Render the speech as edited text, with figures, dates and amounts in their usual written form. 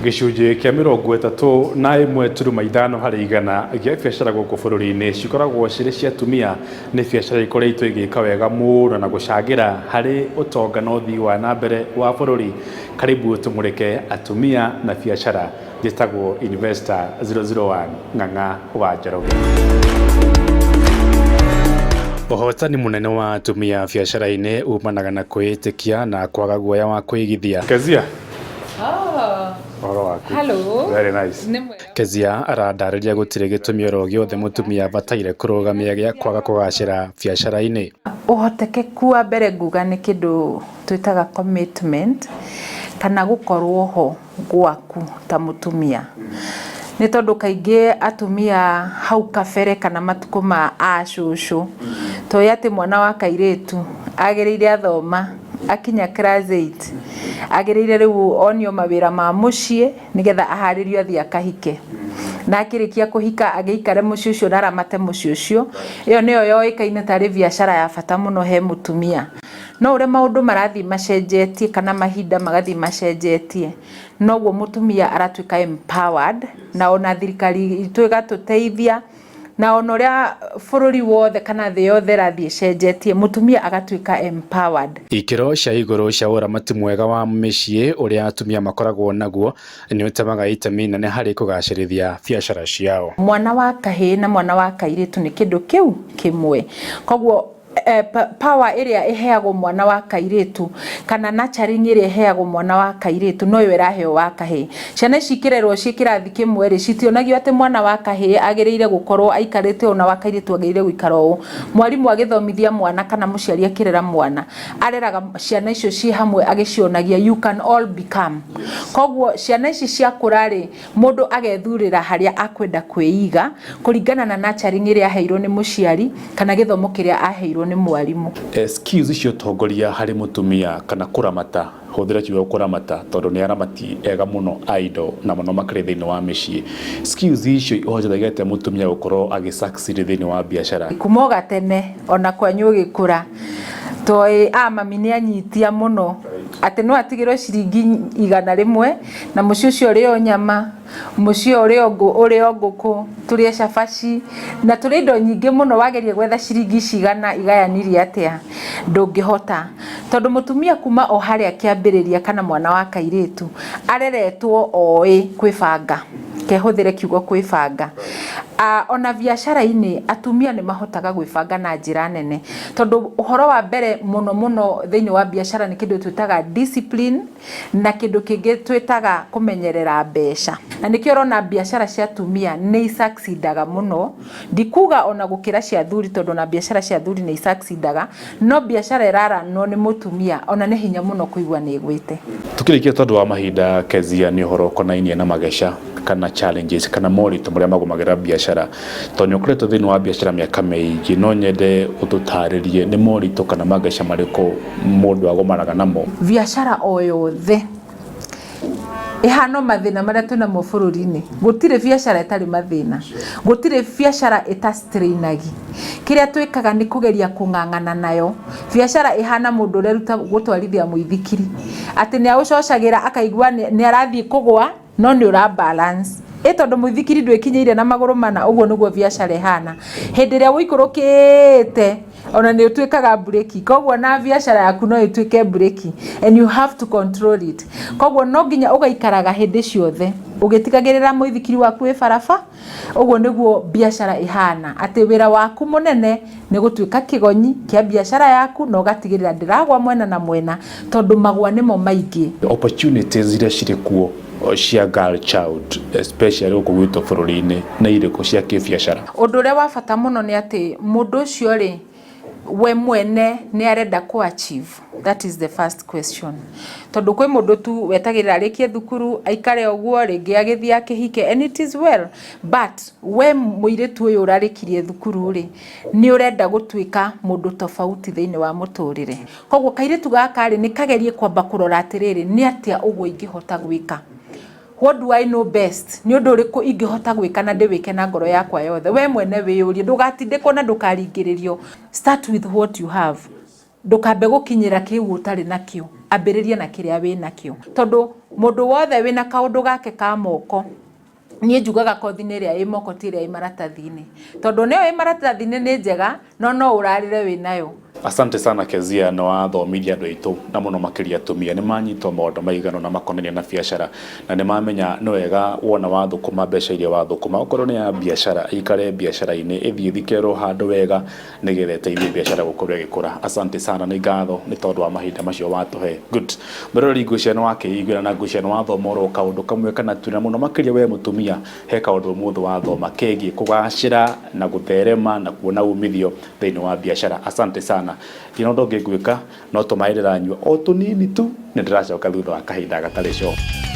gicunjĩ kĩa 31.5 harĩ igana gĩa biacara gũkũ bũrũri-inĩ cikoragwo cirĩ cia atumia. Nĩ biacara ikoretwo igĩka wega mũno na gũcangĩra harĩ ũtonga na ũthii wa na mbere wa bũrũri. Karibu tumũrĩke atumia na biacara. Njĩtagwo Investor 001 Ng'ang'a wa Njoroge. Ũhotani mũnene wa atumia biacara-inĩ umanaga na kwĩĩtĩkia na kwaga guoya wa kwĩigithia. Kezia. Hello. Very nice. Kezia aradarĩria gũtirĩ gĩtũmi oro gĩothe mũtumia abataire kũrũgamia gĩa kwaga kũgacĩra biacara-inĩ. Ũhotekeku wa mbere nguga nĩ kĩndũ twĩtaga commitment kana gũkorwo ho gwaku ta mũtumia. Nĩ tondũ kaingĩ atumia hau kabere kana matukũ ma acũcũ toĩ atĩ mwana wa kairĩtu agĩrĩire athoma akinya class 8 agĩrĩire rĩu onio mawĩra ma mũciĩ nĩgetha aharĩrio athiĩ akahike, na akĩrĩkia kũhika agĩikare mũciĩ ũcio na aramate mũciĩ ũcio. Ĩyo nĩyo yoĩkaine tarĩ biacara ya bata mũno he mũtumia. No ũrĩa maũndũ marathiĩ macenjetie kana mahinda magathiĩ macenjetie, noguo mũtumia aratuĩka empowered, na ona thirikari itũ ĩgatũteithia, na ona ũrĩa bũrũri wothe kana thĩ yothe rathiĩ cenjetie, mũtumia agatuĩka empowered. Ikĩro cia igũrũ cia ũramati mwega wa mĩciĩ ũrĩa atumia makoragwo naguo nĩ ũtemaga itemi inene harĩ kũgacĩrithia biacara ciao. Mwana wa kahĩĩ na mwana wa kairĩtu nĩ kĩndũ kĩu kĩmwe. Koguo power ĩrĩa ĩheagwo mwana wa kairĩtu kana nurturing ĩrĩa ĩheagwo mwana wa kairĩtu noyo ĩraheo wa kahĩĩ. Ciana ici ikĩrerwo ciĩ kĩrathi kĩmwe rĩ, citionagio atĩ mwana wa kahĩĩ agĩrĩire gũkorwo aikarĩte ona wa kairĩtu agĩrĩire gũikara ũũ. Mwarimũ agĩthomithia mwana kana mũciari akĩrera mwana areraga ciana icio ciĩ hamwe agĩcionagia you can all become. Koguo ciana ici ciakũra rĩ, mũndũ agethurĩra harĩa akwenda kwĩiga kũringana na nurturing ĩrĩa aheirwo nĩ mũciari kana gĩthomo kĩrĩa aheirwo nĩ mwarimu. Skills icio tongoria harĩ mũtumia kana kũramata, hũthĩra kiugo kũramata tondũ nĩ aramati ega mũno idol na mũno makĩria thĩinĩ wa mĩciĩ. Skills icio ihotithagia atĩa mũtumia gũkorwo agĩsucceed thĩinĩ wa biacara? Kuma gatene ona kwanyu ũgĩkũra toĩ mami nĩ anyitia mũno atĩ no atigĩrwo ciringi 100 na mũciĩ ũcio ũrĩo nyama, mũciĩ ũrĩo ngũkũ, tũrĩe cabaci na tũrĩ indo nyingĩ mũno. Wageria gwetha ciringi 100 igayanirie atĩa, ndũngĩhota tondũ mũtumia kuma o harĩa kĩambĩrĩria kana mwana wa kairĩtu areretwo oĩ kwĩbanga, kehũthĩre kiugo kwĩbanga. Ona biacara-inĩ atumia nĩ mahotaga gwĩbanga na njĩra nene tondũ ũhoro wa mbere mũno thĩinĩ wa biacara nĩ kĩndũ twĩtaga discipline na kĩndũ kĩngĩ twĩtaga kũmenyerera mbeca, na nĩkĩo ũrona biacara cia atumia nĩ succeedaga mũno. Ndikuga ona gũkĩra cia athuri tondũ na biacara cia athuri nĩ succeedaga, no biacara ĩraranwo nĩ mũtumia ona nĩ hinya mũno kũigua nĩ ĩgwĩte. Tukĩrĩkia tondũ wa mahinda, Kezia, nĩ ũhoro ũkonainie na mageca kana challenges kana moritũ marĩa magũmagĩra biacara tondũ nĩ ũkoretwo thĩinĩ wa biacara mĩaka mĩingĩ, no nyende ũtũtarĩrie nĩ moritũ kana mageca marĩkũ mũndũ agomanaga namo? Biacara o yothe ihano mathĩna marĩa twĩnamo bũrũri-inĩ, gũtirĩ biacara ĩtarĩ mathĩna, gũtirĩ biacara ĩtastrainagi. Kĩrĩa twĩkaga nĩ kũgeria kũng'ang'ana nayo. Biacara ihana mũndũ ũreruta gũtwarithia mũithikiri atĩ nĩ agũcocagĩra akaigua nĩ arathiĩ kũgwa no nĩ ũra balance tondũ mũithikiri ndwĩkinyĩire na magũrũ mana. Ũguo nĩguo biacara ihana. Hĩndĩ ĩrĩa ũikũrũkĩte ona nĩ ũtuĩkaga breki, koguo na biacara yaku no ĩtuĩke breki and you have to control it. Koguo no nginya ũgaikaraga hĩndĩ ciothe ũgĩtigagĩrĩra mũithikiri waku wĩ baraba. Ũguo nĩguo biacara ihana, atĩ wĩra waku mũnene nĩ gũtuĩka kĩgonyi kĩa biacara yaku na ũgatigĩrĩra ndĩragwa mwena na mwena tondũ magwa nĩmo maingĩ. Opportunities iria cirĩ kuo cia girl child especially gũkũ gwitũ bũrũri-inĩ nĩ irĩkũ cia kĩbiacara? Ũndũ ũrĩa wa bata mũno nĩ atĩ mũndũ ũcio rĩ we mwene nĩ arenda ku achieve. That is the first question. Tondũ kwĩ mũndũ tu wetagĩrĩra arĩkie thukuru aikare ũguo rĩngĩ agĩthiĩ akĩhike and it is well, but we mũirĩtu ũyũ ũrarĩkirie thukuru rĩ nĩ ũrenda gũtuĩka mũndũ tofauti thĩinĩ wa mũtũrĩre. Koguo kairĩtu gaka rĩ nĩ kagerie kwamba kũrora atĩrĩrĩ nĩ atĩa ũguo ingĩhota gwĩka. What do I know best? Nĩ ũndũ ũrĩkũ ingĩhota gwĩka na ndĩwĩke na ngoro yakwa yothe. We mwene wĩyũrie, ndũgatindĩkwo na ndũkaringĩrĩrio. Start with what you have. Ndũkambe gũkinyĩra kĩu ũtarĩ nakĩo. ambĩrĩria na kĩrĩa wĩna kĩo, tondũ mũndũ wothe wĩna kaũndũ gake ka moko, niĩ njugaga kothi-inĩ ĩrĩa ĩ moko ti ĩrĩa ĩ maratathi-inĩ, tondũ nĩyo ĩ maratathi-inĩ nĩ njega, no ũrarĩre wĩnayo. Asante sana Kezia, no wathomithia andũ aitũ na mũno makĩria atumia nĩ manyitwo maũndũ maigana na makonania na biacara, na nĩ mamenya nĩ wega wona wathũkũma mbeca iria wathũkũma okorwo nĩ ya biacara ikare biacara-inĩ ĩthiĩ thikerwo handũ wega nĩgetha ĩteithie biacara gũkorwo ĩgĩkũra. Asante sana, nĩ ngatho nĩ tondũ wa mahinda macio watũhe. Good mũrori ngũcia nĩ wakĩiguĩra na ngũcia nĩ wathoma oro kaũndũ kamwe kana tuna mũno makĩria we mũtumia he kaũndũ mũndũ wathoma kegiĩ kũgacĩra na gũtherema na kuona umithio thĩinĩ wa biacara. Asante sana. Ino ndũngĩ gwĩka no tũmaĩrĩra nyua o tũnini tu, nĩ ndĩracoka thutha wa kahinda gatarĩ cio.